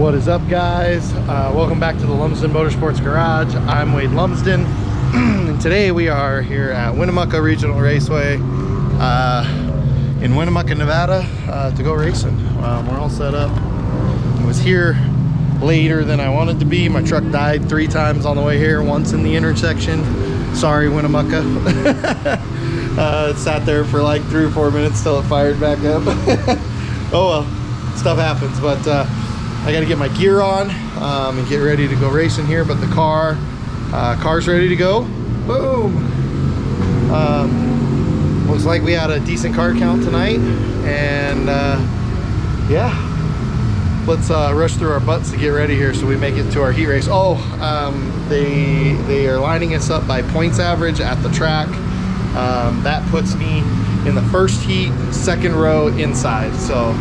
What is up, guys? Welcome back to the Lumsden Motorsports Garage. I'm Wade Lumsden, and today we are here at Winnemucca Regional Raceway in Winnemucca, Nevada to go racing. We're all set up. I was here later than I wanted to be. My truck died 3 times on the way here, once in the intersection. Sorry, Winnemucca. It sat there for like 3 or 4 minutes till it fired back up. Oh well, stuff happens, but I gotta get my gear on and get ready to go racing here. But the car's ready to go. Boom. Looks like we had a decent car count tonight, and yeah, let's rush through our butts to get ready here so we make it to our heat race. Oh, they are lining us up by points average at the track. That puts me in the first heat, second row inside, so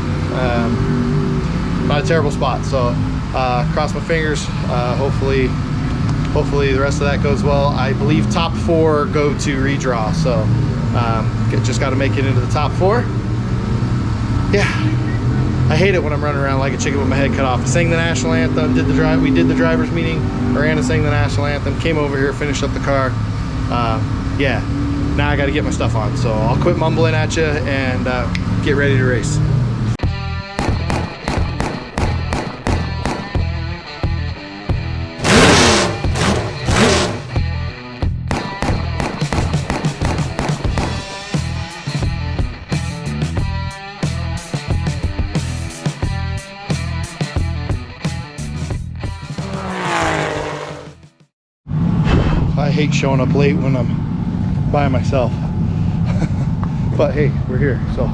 not a terrible spot. So cross my fingers. Hopefully the rest of that goes well. I believe top 4 go to redraw, so just got to make it into the top 4. Yeah, I hate it when I'm running around like a chicken with my head cut off. I sang the national anthem, we did the drivers meeting. Miranda sang the national anthem, came over here, finished up the car. Yeah, now I got to get my stuff on, so I'll quit mumbling at you and get ready to race. I hate showing up late when I'm by myself. But hey, we're here, so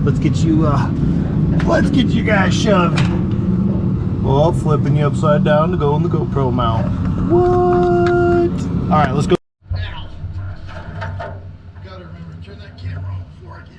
let's get you guys shoved. Oh, flipping you upside down to go on the GoPro mount. What? All right, let's go. Now, gotta remember to turn that camera on before I get in.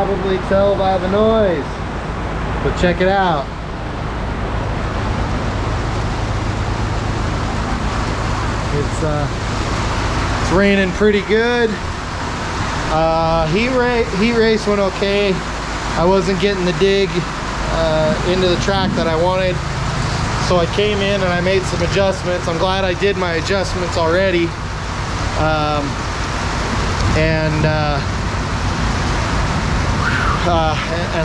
probably tell by the noise, but check it out. It's raining pretty good. Heat race went okay. I wasn't getting the dig into the track that I wanted, so I came in and I made some adjustments. I'm glad I did my adjustments already. And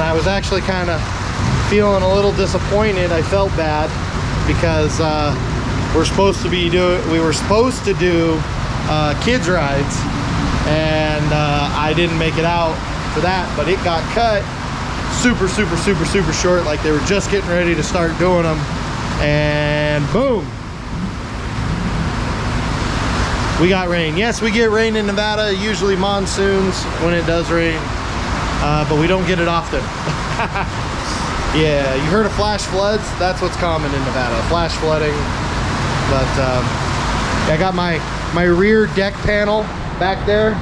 I was actually kind of feeling a little disappointed. I felt bad because we were supposed to do kids rides, and I didn't make it out for that, but it got cut super short, like they were just getting ready to start doing them, and boom, we got rain. Yes, we get rain in Nevada, usually monsoons when it does rain, but we don't get it often. Yeah, you heard of flash floods? That's what's common in Nevada, flash flooding. But I got my rear deck panel back there.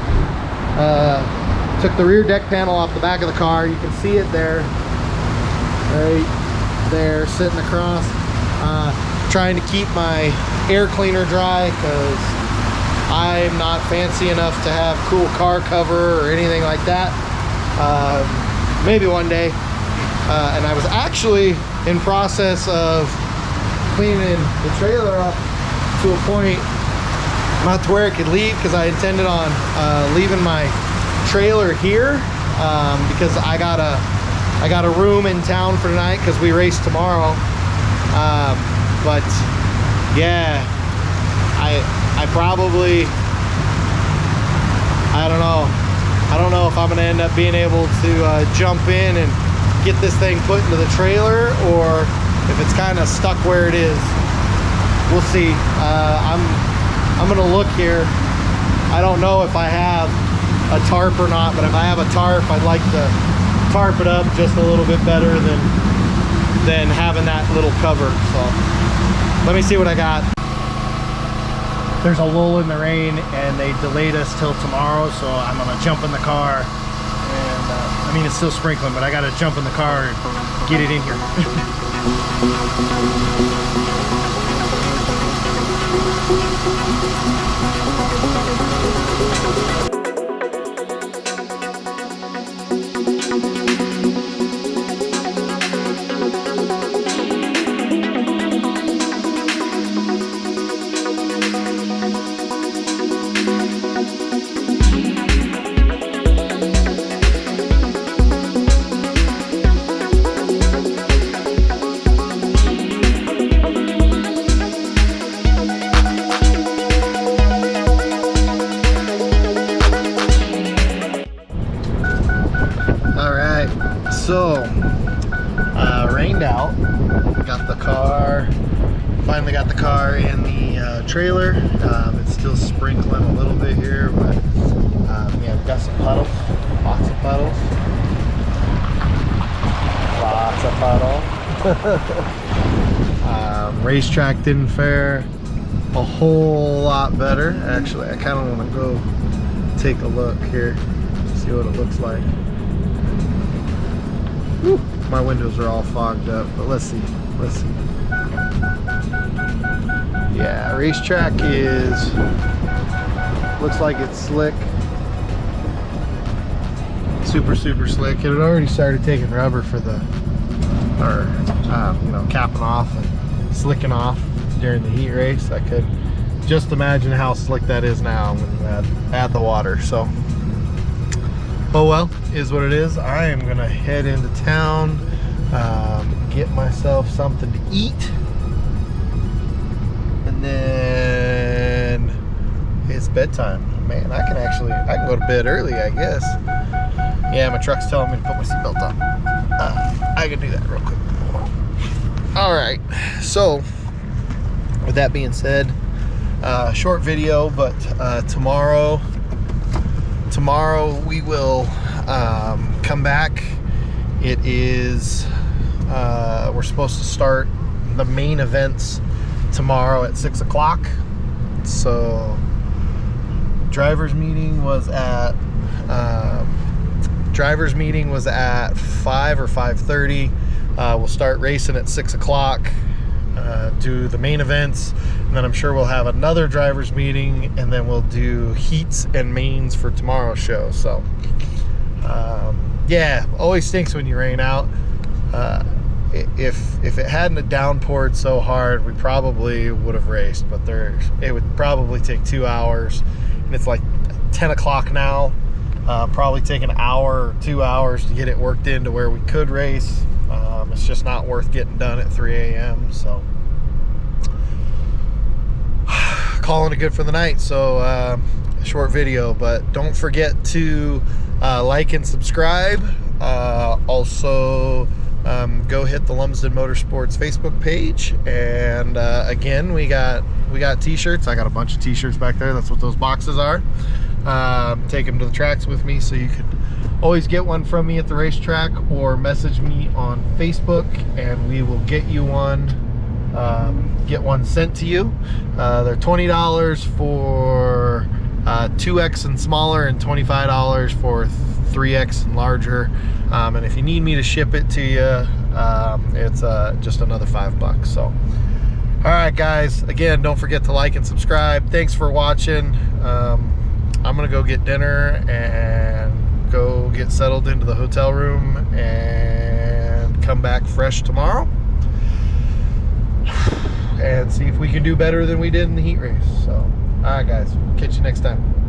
Took the rear deck panel off the back of the car. You can see it there, right there, sitting across. Trying to keep my air cleaner dry because I'm not fancy enough to have cool car cover or anything like that. Maybe one day. And I was actually in process of cleaning the trailer up to a point not to where it could leave, because I intended on leaving my trailer here because I got a room in town for tonight because we race tomorrow. But yeah, I probably, I don't know if I'm gonna end up being able to jump in and get this thing put into the trailer, or if it's kind of stuck where it is. We'll see. I'm gonna look here. I don't know if I have a tarp or not, but if I have a tarp, I'd like to tarp it up just a little bit better than having that little cover. So let me see what I got. There's a lull in the rain and they delayed us till tomorrow, so I'm gonna jump in the car. And I mean, it's still sprinkling, but I gotta jump in the car and get it in here. So, rained out, got the car, finally got the car in the trailer. It's still sprinkling a little bit here, but yeah, we've got some puddles, lots of puddles. Racetrack didn't fare a whole lot better. Actually, I kind of want to go take a look here, see what it looks like. Whew, my windows are all fogged up, but let's see. Yeah, racetrack looks like it's slick. Super slick. It had already started taking rubber for capping off and slicking off during the heat race. I could just imagine how slick that is now when you add the water. So, oh well, is what it is. I am gonna head into town, get myself something to eat, and then it's bedtime. Man, I can go to bed early, I guess. Yeah, my truck's telling me to put my seatbelt on. I can do that real quick. All right, so with that being said, short video, but tomorrow we will come back. It is we're supposed to start the main events tomorrow at 6 o'clock. So driver's meeting was at driver's meeting was at 5 or 5:30. We'll start racing at 6 o'clock, do the main events, and then I'm sure we'll have another driver's meeting, and then we'll do heats and mains for tomorrow's show. So yeah, always stinks when you rain out. If it hadn't have downpoured so hard, we probably would have raced, but it would probably take 2 hours, and it's like 10 o'clock now. Probably take an hour or 2 hours to get it worked into where we could race. It's just not worth getting done at 3 a.m. So calling it good for the night. So short video, but don't forget to like and subscribe. Also go hit the Lumsden Motorsports Facebook page, and again, we got t-shirts. I got a bunch of t-shirts back there. That's what those boxes are. Take them to the tracks with me, so you could always get one from me at the racetrack, or message me on Facebook and we will get you one, get one sent to you. They're $20 for 2X and smaller, and $25 for 3X and larger. And if you need me to ship it to you, it's just another $5. So all right, guys, again, don't forget to like and subscribe. Thanks for watching. I'm gonna go get dinner and go get settled into the hotel room and come back fresh tomorrow and see if we can do better than we did in the heat race. So all right, guys, catch you next time.